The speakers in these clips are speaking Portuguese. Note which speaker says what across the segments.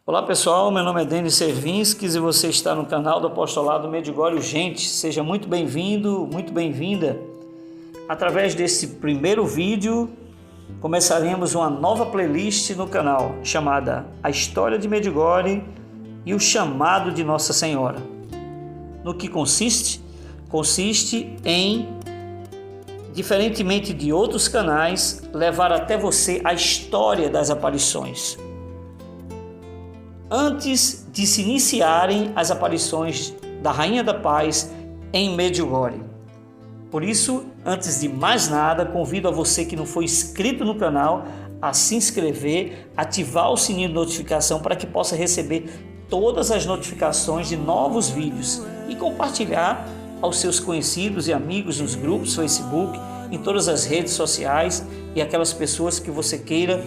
Speaker 1: Olá pessoal, meu nome é Denis Servinskis e você está no canal do Apostolado Medjugorje Urgente. Seja muito bem-vindo, muito bem-vinda. Através desse primeiro vídeo, começaremos uma nova playlist no canal, chamada A História de Medjugorje e o Chamado de Nossa Senhora. No que consiste? Consiste em, diferentemente de outros canais, levar até você a história das aparições, antes de se iniciarem as aparições da Rainha da Paz em Medjugorje. Por isso, antes de mais nada, convido a você que não foi inscrito no canal a se inscrever, ativar o sininho de notificação para que possa receber todas as notificações de novos vídeos e compartilhar aos seus conhecidos e amigos nos grupos Facebook, em todas as redes sociais e aquelas pessoas que você queira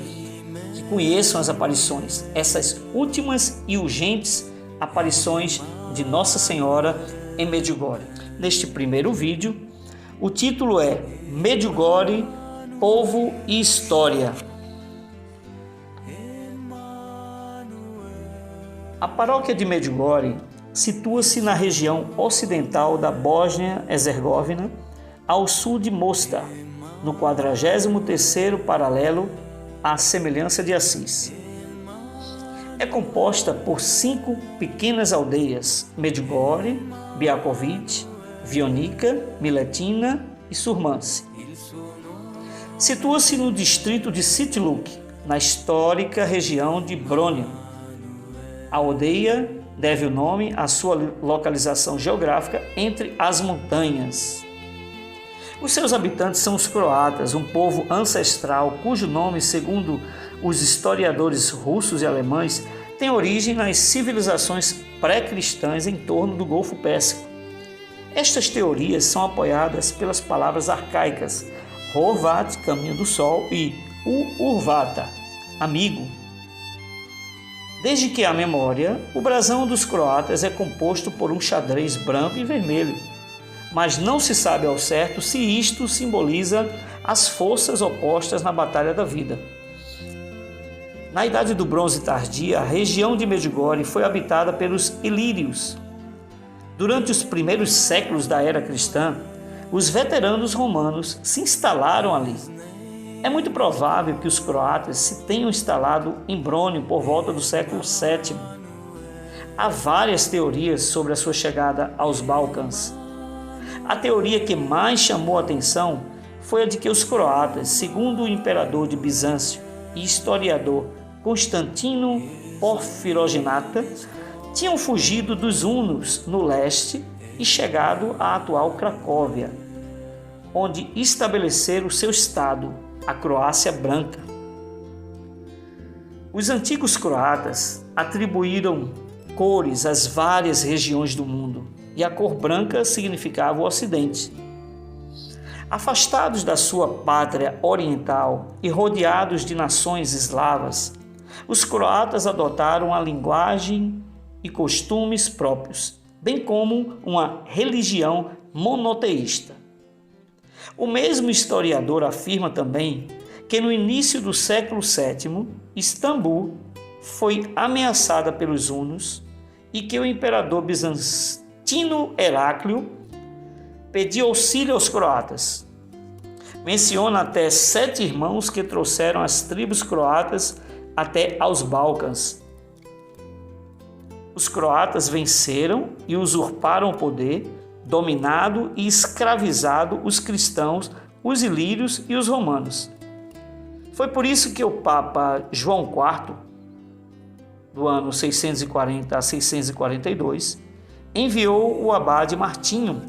Speaker 1: que conheçam as aparições, essas últimas e urgentes aparições de Nossa Senhora em Medjugorje. Neste primeiro vídeo, o título é Medjugorje, Povo e História. A paróquia de Medjugorje situa-se na região ocidental da Bósnia-Herzegovina, ao sul de Mostar, no 43º paralelo à semelhança de Assis. É composta por 5 pequenas aldeias: Medjugorje, Biaković, Vionica, Miletina e Surmance. Situa-se no distrito de Sitluk, na histórica região de Brônia. A aldeia deve o nome à sua localização geográfica entre as montanhas. Os seus habitantes são os croatas, um povo ancestral cujo nome, segundo os historiadores russos e alemães, tem origem nas civilizações pré-cristãs em torno do Golfo Pérsico. Estas teorias são apoiadas pelas palavras arcaicas Horvat, caminho do sol, e Urvata, amigo. Desde que há memória, o brasão dos croatas é composto por um xadrez branco e vermelho, mas não se sabe ao certo se isto simboliza as forças opostas na batalha da vida. Na Idade do Bronze Tardia, a região de Medjugorje foi habitada pelos ilírios. Durante os primeiros séculos da era cristã, os veteranos romanos se instalaram ali. É muito provável que os croatas se tenham instalado em Brônio por volta do século VII. Há várias teorias sobre a sua chegada aos Balcãs. A teoria que mais chamou a atenção foi a de que os croatas, segundo o imperador de Bizâncio e historiador Constantino Porfirogenata, tinham fugido dos hunos no leste e chegado à atual Cracóvia, onde estabeleceram o seu estado, a Croácia Branca. Os antigos croatas atribuíram cores às várias regiões do mundo, e a cor branca significava o Ocidente. Afastados da sua pátria oriental e rodeados de nações eslavas, os croatas adotaram a linguagem e costumes próprios, bem como uma religião monoteísta. O mesmo historiador afirma também que no início do século VII, Istambul foi ameaçada pelos hunos e que o imperador bizantino Heráclio pediu auxílio aos croatas. Menciona até 7 irmãos que trouxeram as tribos croatas até aos Balcãs. Os croatas venceram e usurparam o poder, dominado e escravizado os cristãos, os ilírios e os romanos. Foi por isso que o Papa João IV, do ano 640 a 642, enviou o abade Martinho,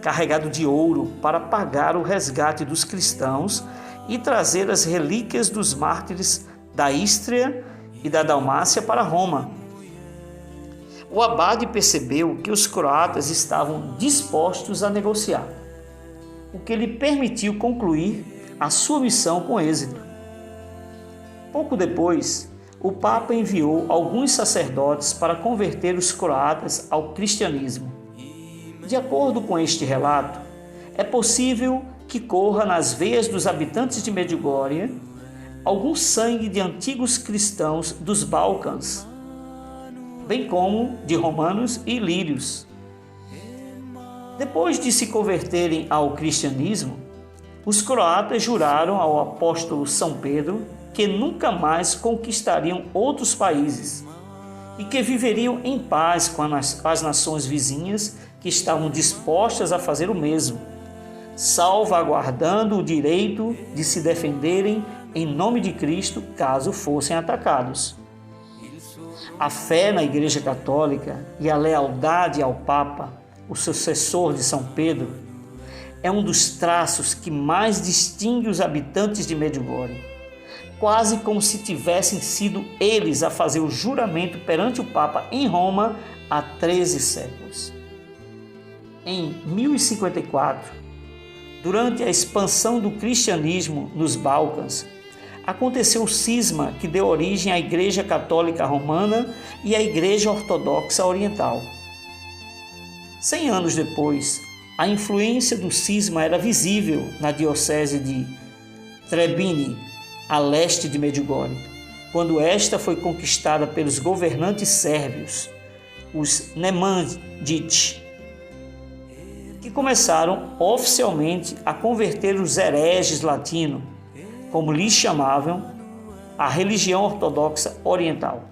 Speaker 1: carregado de ouro, para pagar o resgate dos cristãos e trazer as relíquias dos mártires da Ístria e da Dalmácia para Roma. O abade percebeu que os croatas estavam dispostos a negociar, o que lhe permitiu concluir a sua missão com êxito. Pouco depois, o Papa enviou alguns sacerdotes para converter os croatas ao cristianismo. De acordo com este relato, é possível que corra nas veias dos habitantes de Medjugorje algum sangue de antigos cristãos dos Balcãs, bem como de romanos e ilírios. Depois de se converterem ao cristianismo, os croatas juraram ao apóstolo São Pedro que nunca mais conquistariam outros países e que viveriam em paz com as nações vizinhas que estavam dispostas a fazer o mesmo, salvaguardando o direito de se defenderem em nome de Cristo caso fossem atacados. A fé na Igreja Católica e a lealdade ao Papa, o sucessor de São Pedro, é um dos traços que mais distingue os habitantes de Medjugorje, quase como se tivessem sido eles a fazer o juramento perante o Papa em Roma há 13 séculos. Em 1054, durante a expansão do cristianismo nos Balcãs, aconteceu o cisma que deu origem à Igreja Católica Romana e à Igreja Ortodoxa Oriental. 100 anos depois, a influência do cisma era visível na diocese de Trebinje, a leste de Medjugorje, quando esta foi conquistada pelos governantes sérvios, os Nemanjić, que começaram oficialmente a converter os hereges latinos, como lhes chamavam, à religião ortodoxa oriental.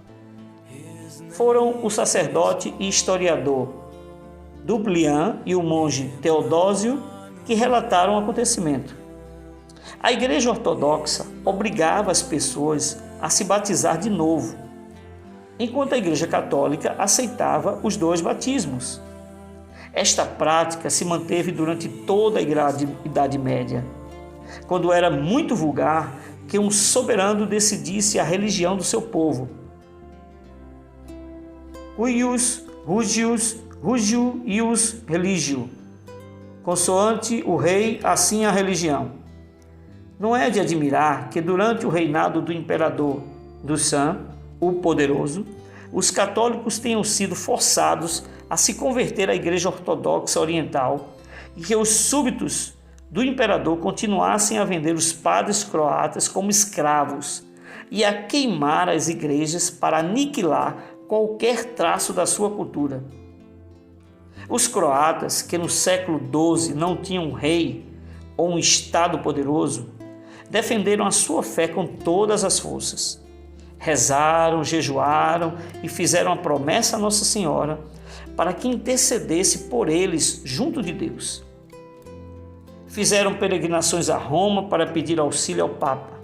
Speaker 1: Foram o sacerdote e historiador Dublian e o monge Teodósio que relataram o acontecimento. A Igreja Ortodoxa obrigava as pessoas a se batizar de novo, enquanto a Igreja Católica aceitava os dois batismos. Esta prática se manteve durante toda a Idade Média, quando era muito vulgar que um soberano decidisse a religião do seu povo. Cuius, Rugio ius religio, consoante o rei, assim a religião. Não é de admirar que durante o reinado do imperador Dušan, o Poderoso, os católicos tenham sido forçados a se converter à Igreja Ortodoxa Oriental e que os súditos do imperador continuassem a vender os padres croatas como escravos e a queimar as igrejas para aniquilar qualquer traço da sua cultura. Os croatas, que no século XII não tinham um rei ou um estado poderoso, defenderam a sua fé com todas as forças. Rezaram, jejuaram e fizeram a promessa a Nossa Senhora para que intercedesse por eles junto de Deus. Fizeram peregrinações a Roma para pedir auxílio ao Papa.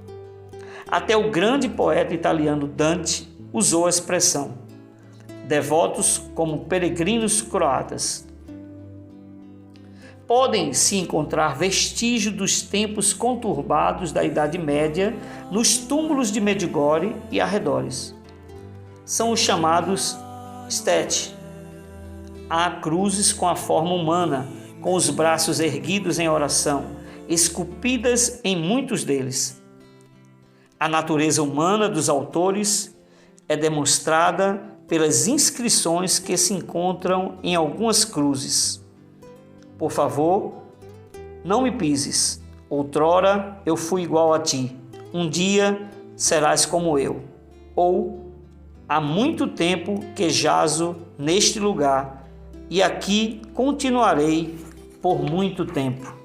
Speaker 1: Até o grande poeta italiano Dante usou a expressão devotos como peregrinos croatas. Podem-se encontrar vestígios dos tempos conturbados da Idade Média nos túmulos de Medjugorje e arredores. São os chamados stele. Há cruzes com a forma humana, com os braços erguidos em oração, esculpidas em muitos deles. A natureza humana dos autores é demonstrada pelas inscrições que se encontram em algumas cruzes. Por favor, não me pises. Outrora eu fui igual a ti. Um dia serás como eu. Ou, há muito tempo que jazo neste lugar e aqui continuarei por muito tempo.